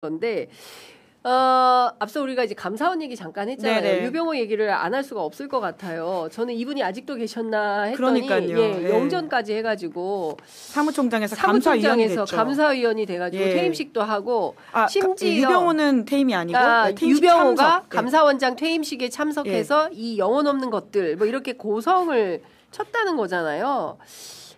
건데 앞서 우리가 이제 감사원 얘기 잠깐 했잖아요. 네네. 유병호 얘기를 안 할 수가 없을 것 같아요. 저는 이분이 아직도 계셨나 했더니 그러니까요. 영전까지 해가지고 사무총장에서 감사위원이 됐죠. 감사위원이 돼가지고 퇴임식도 하고 심지어 유병호는 퇴임이 아니고 유병호가 참석. 감사원장 퇴임식에 참석해서 이 영혼 없는 것들 뭐 이렇게 고성을 쳤다는 거잖아요.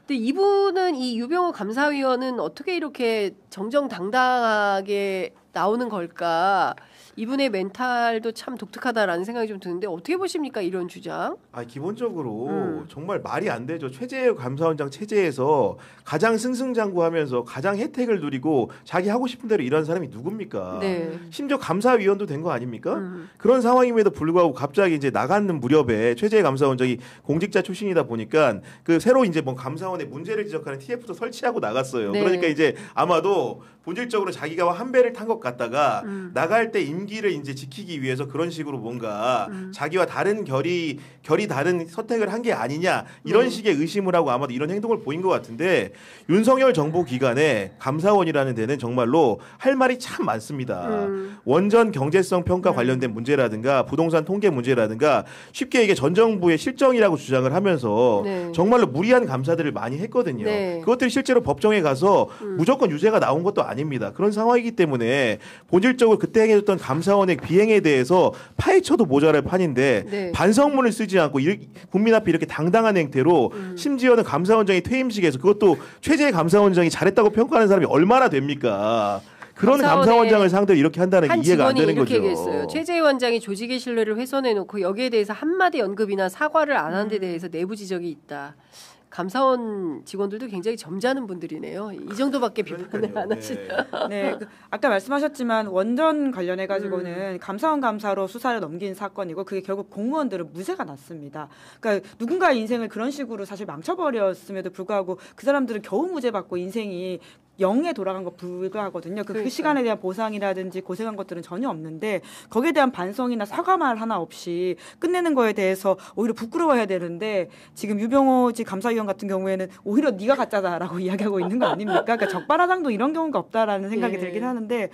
근데 이분은 이 유병호 감사위원은 어떻게 이렇게 정정당당하게 나오는 걸까? 이분의 멘탈도 참 독특하다라는 생각이 좀 드는데 어떻게 보십니까 이런 주장? 기본적으로 정말 말이 안 되죠. 최재형 감사원장 체제에서 가장 승승장구하면서 가장 혜택을 누리고 자기 하고 싶은 대로 일하는 사람이 누굽니까? 네. 심지어 감사위원도 된 거 아닙니까? 그런 상황임에도 불구하고 갑자기 이제 나가는 무렵에 최재형 감사원장이 공직자 출신이다 보니까 그 새로 이제 뭐 감사원의 문제를 지적하는 TF도 설치하고 나갔어요. 네. 그러니까 이제 아마도 본질적으로 자기가 한 배를 탄 것 같다가 나갈 때 임기를 이제 지키기 위해서 그런 식으로 뭔가 자기와 다른 결이 다른 선택을 한 게 아니냐 이런 식의 의심을 하고 아마도 이런 행동을 보인 것 같은데 윤석열 정부 기간에 감사원이라는 데는 정말로 할 말이 참 많습니다. 원전 경제성 평가 관련된 문제라든가 부동산 통계 문제라든가 쉽게 이게 전 정부의 실정이라고 주장을 하면서 정말로 무리한 감사들을 많이 했거든요. 그것들이 실제로 법정에 가서 무조건 유죄가 나온 것도 아닙니다. 그런 상황이기 때문에 본질적으로 그때 행해졌던 감사원의 비행에 대해서 파헤쳐도 모자랄 판인데 반성문을 쓰지 않고 국민 앞에 이렇게 당당한 행태로 심지어는 감사원장이 퇴임식에서 그것도 최재 감사원장이 잘했다고 평가하는 사람이 얼마나 됩니까? 그런 감사원장을 상대로 이렇게 한다는 게 이해가 안 되는 거죠. 이렇게 얘기했어요. 최재희 원장이 조직의 신뢰를 훼손해놓고 여기에 대해서 한마디 언급이나 사과를 안 한 데 대해서 내부 지적이 있다. 감사원 직원들도 굉장히 점잖은 분들이네요. 이 정도밖에 비판을 안 하시다. 네, 아까 말씀하셨지만 원전 관련해 가지고는 감사원 감사로 수사를 넘긴 사건이고 그게 결국 공무원들은 무죄가 났습니다. 그러니까 누군가의 인생을 그런 식으로 사실 망쳐버렸음에도 불구하고 그 사람들은 겨우 무죄 받고 인생이 0에 돌아간 거 불가하거든요. 그 시간에 대한 보상이라든지 고생한 것들은 전혀 없는데 거기에 대한 반성이나 사과말 하나 없이 끝내는 거에 대해서 오히려 부끄러워해야 되는데 지금 유병호 감사위원 같은 경우에는 오히려 네가 가짜다라고 이야기하고 있는 거 아닙니까? 그러니까 적반하장도 이런 경우가 없다라는 생각이 들긴 하는데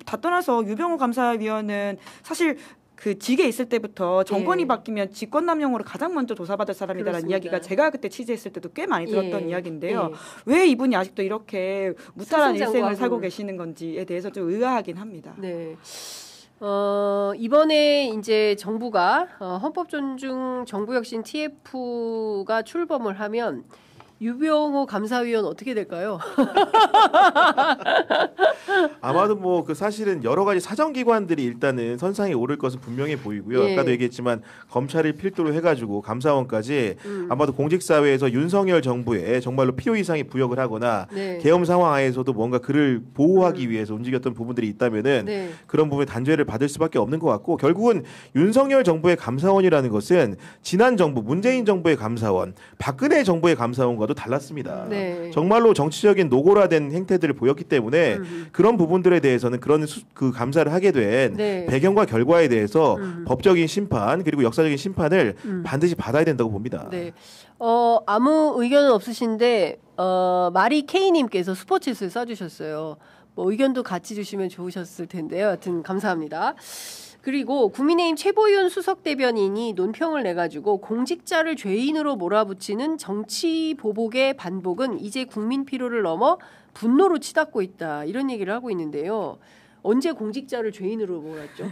다 떠나서 유병호 감사위원은 사실 그 직에 있을 때부터 정권이 바뀌면 직권남용으로 가장 먼저 조사받을 사람이다라는 이야기가 제가 그때 취재했을 때도 꽤 많이 들었던 이야기인데요. 왜 이분이 아직도 이렇게 무탈한 일생을 살고 계시는 건지에 대해서 좀 의아하긴 합니다. 네. 이번에 이제 정부가 헌법 존중 정부혁신 TF가 출범을 하면 유병호 감사위원 어떻게 될까요? 아마도 뭐 그 사실은 여러 가지 사정기관들이 일단은 선상에 오를 것은 분명해 보이고요. 아까도 얘기했지만 검찰을 필두로 해가지고 감사원까지 아마도 공직사회에서 윤석열 정부에 정말로 필요 이상의 부역을 하거나 계엄 상황 하에서도 뭔가 그를 보호하기 위해서 움직였던 부분들이 있다면은 그런 부분에 단죄를 받을 수밖에 없는 것 같고 결국은 윤석열 정부의 감사원이라는 것은 지난 정부 문재인 정부의 감사원, 박근혜 정부의 감사원과도 달랐습니다. 정말로 정치적인 노골화된 행태들을 보였기 때문에 그런 부분들에 대해서는 그런 그 감사를 하게 된 배경과 결과에 대해서 법적인 심판 그리고 역사적인 심판을 반드시 받아야 된다고 봅니다. 아무 의견은 없으신데 마리 K님께서 슈퍼챗을 써주셨어요. 뭐 의견도 같이 주시면 좋으셨을 텐데요. 하여튼 감사합니다. 그리고 국민의힘 최보윤 수석대변인이 논평을 내가지고 공직자를 죄인으로 몰아붙이는 정치 보복의 반복은 이제 국민 피로를 넘어 분노로 치닫고 있다. 이런 얘기를 하고 있는데요. 언제 공직자를 죄인으로 몰았죠?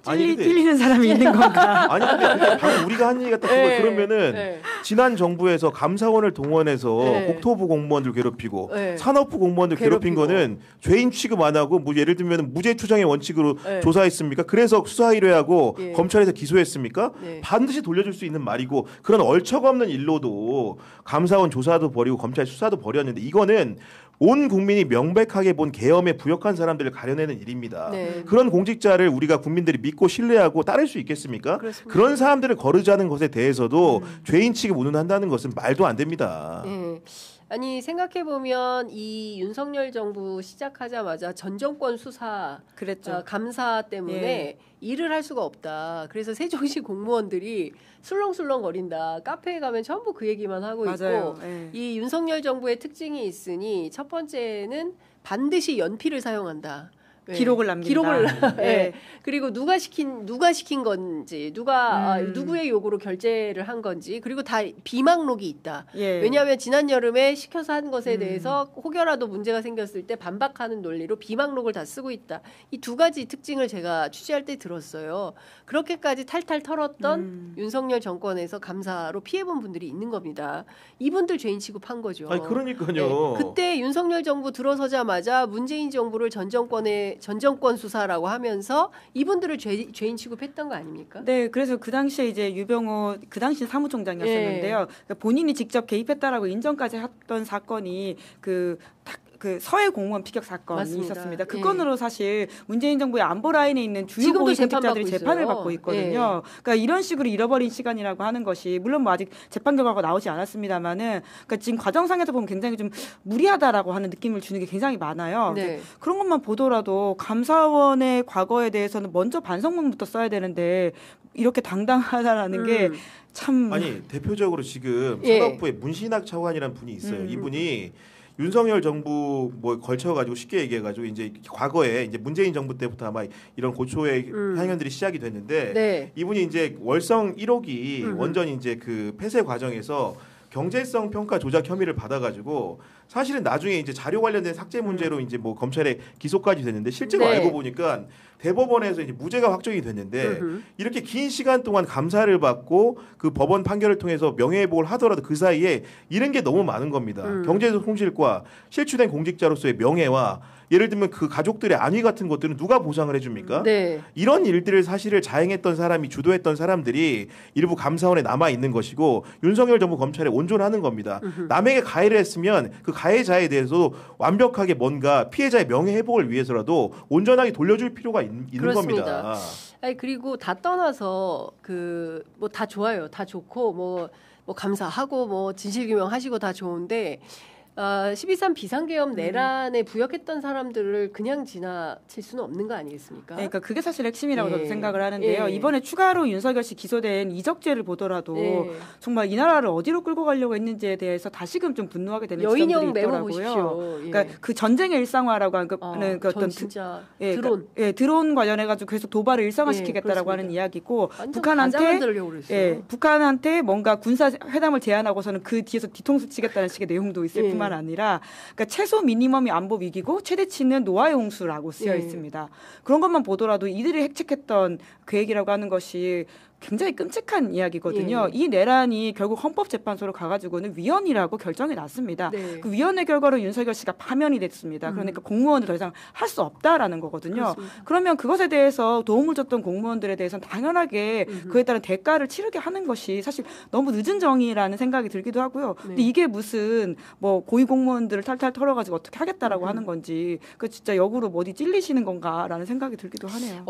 찔리는 사람이 있는 건가? 아니 근데 방금 우리가 한 얘기 같다 그러면은 지난 정부에서 감사원을 동원해서 국토부 공무원들 괴롭히고 산업부 공무원들 괴롭힌 거는 죄인 취급 안 하고 뭐 예를 들면 무죄 추정의 원칙으로 조사했습니까? 그래서 수사 의뢰하고 검찰에서 기소했습니까? 반드시 돌려줄 수 있는 말이고 그런 얼척없는 일로도 감사원 조사도 벌이고 검찰 수사도 벌였는데 이거는 온 국민이 명백하게 본 계엄에 부역한 사람들을 가려내는 일입니다. 그런 공직자를 우리가 국민들이 믿고 신뢰하고 따를 수 있겠습니까? 그렇습니다. 그런 사람들을 거르자는 것에 대해서도 죄인 취급 운운한다는 것은 말도 안 됩니다. 아니 생각해보면 이 윤석열 정부 시작하자마자 전 정권 수사 감사 때문에 일을 할 수가 없다. 그래서 세종시 공무원들이 술렁술렁거린다. 카페에 가면 전부 그 얘기만 하고 있고 이 윤석열 정부의 특징이 있으니 첫 번째는 반드시 연필을 사용한다. 기록을 남긴다. 기록을 예. 네. 그리고 누가 시킨 건지 누구의 요구로 결제를 한 건지 그리고 다 비망록이 있다. 예. 왜냐하면 지난 여름에 시켜서 한 것에 대해서 혹여라도 문제가 생겼을 때 반박하는 논리로 비망록을 다 쓰고 있다. 이 두 가지 특징을 제가 취재할 때 들었어요. 그렇게까지 탈탈 털었던 윤석열 정권에서 감사로 피해본 분들이 있는 겁니다. 이분들 죄인 취급한 거죠. 아니 그러니까요. 네. 그때 윤석열 정부 들어서자마자 문재인 정부를 전 정권 수사라고 하면서 이분들을 죄인 취급했던 거 아닙니까? 네, 그래서 그 당시에 이제 유병호 그 당시 사무총장이었었는데요. 그러니까 본인이 직접 개입했다라고 인정까지 했던 사건이 그 서해 공무원 피격 사건이 맞습니다. 있었습니다. 그 건으로 사실 문재인 정부의 안보 라인에 있는 주요 지금도 고위공직자들이 재판을 받고 있거든요. 그러니까 이런 식으로 잃어버린 시간이라고 하는 것이 물론 뭐 아직 재판 결과가 나오지 않았습니다만은 그러니까 지금 과정상에서 보면 굉장히 좀 무리하다라고 하는 느낌을 주는 게 굉장히 많아요. 네. 그런 것만 보더라도 감사원의 과거에 대해서는 먼저 반성문부터 써야 되는데 이렇게 당당하다라는 게 참 아니 대표적으로 지금 예. 사법부에 문신학 차관이라는 분이 있어요. 이분이 윤석열 정부 뭐 걸쳐가지고 쉽게 얘기해가지고 이제 과거에 이제 문재인 정부 때부터 아마 이런 고초의 향연들이 시작이 됐는데 네. 이분이 이제 월성 1호기 원전 이제 그 폐쇄 과정에서 경제성 평가 조작 혐의를 받아가지고 사실은 나중에 이제 자료 관련된 삭제 문제로 이제 뭐 검찰에 기소까지 됐는데 실제로 네. 알고 보니까 대법원에서 이제 무죄가 확정이 됐는데 이렇게 긴 시간 동안 감사를 받고 그 법원 판결을 통해서 명예회복을 하더라도 그 사이에 잃은 게 너무 많은 겁니다. 경제손실과 실추된 공직자로서의 명예와 예를 들면 그 가족들의 안위 같은 것들은 누가 보상을 해줍니까? 네. 이런 일들을 사실을 자행했던 사람이 주도했던 사람들이 일부 감사원에 남아 있는 것이고 윤석열 정부 검찰에 온전하는 겁니다. 남에게 가해를 했으면 그 가해자에 대해서 완벽하게 뭔가 피해자의 명예 회복을 위해서라도 온전하게 돌려줄 필요가 있는 그렇습니다. 겁니다. 아니 그리고 다 떠나서 그 뭐 다 좋아요, 다 좋고 뭐 감사하고 뭐 진실규명하시고 다 좋은데. 12.3 비상계엄 내란에 부역했던 사람들을 그냥 지나칠 수는 없는 거 아니겠습니까? 그러니까 그게 사실 핵심이라고 예. 저도 생각을 하는데요. 예. 이번에 추가로 윤석열 씨 기소된 이적죄를 보더라도 예. 정말 이 나라를 어디로 끌고 가려고 했는지에 대해서 다시금 좀 분노하게 되는 여인형 지점들이 메모 있더라고요. 보십시오. 예. 그러니까 그 전쟁의 일상화라고 하는 그 어떤 진짜 예, 드론. 그러니까, 드론 관련해 가지고 계속 도발을 일상화시키겠다라고 하는 이야기고 북한한테 뭔가 군사 회담을 제안하고서는 그 뒤에서 뒤통수 치겠다는 식의 내용도 있을 뿐만 아니라 그러니까 최소 미니멈이 안보 위기고 최대치는 노아의 홍수라고 쓰여 있습니다. 그런 것만 보더라도 이들이 핵책했던 계획이라고 하는 것이 굉장히 끔찍한 이야기거든요. 이 내란이 결국 헌법재판소로 가가지고는 위헌이라고 결정이 났습니다. 네. 그 위헌의 결과로 윤석열 씨가 파면이 됐습니다. 그러니까 공무원을 더 이상 할 수 없다라는 거거든요. 그렇습니다. 그러면 그것에 대해서 도움을 줬던 공무원들에 대해서는 당연하게 그에 따른 대가를 치르게 하는 것이 사실 너무 늦은 정의라는 생각이 들기도 하고요. 근데 이게 무슨 뭐 고위 공무원들을 탈탈 털어가지고 어떻게 하겠다라고 하는 건지 그 진짜 역으로 뭐 어디 찔리시는 건가라는 생각이 들기도 하네요.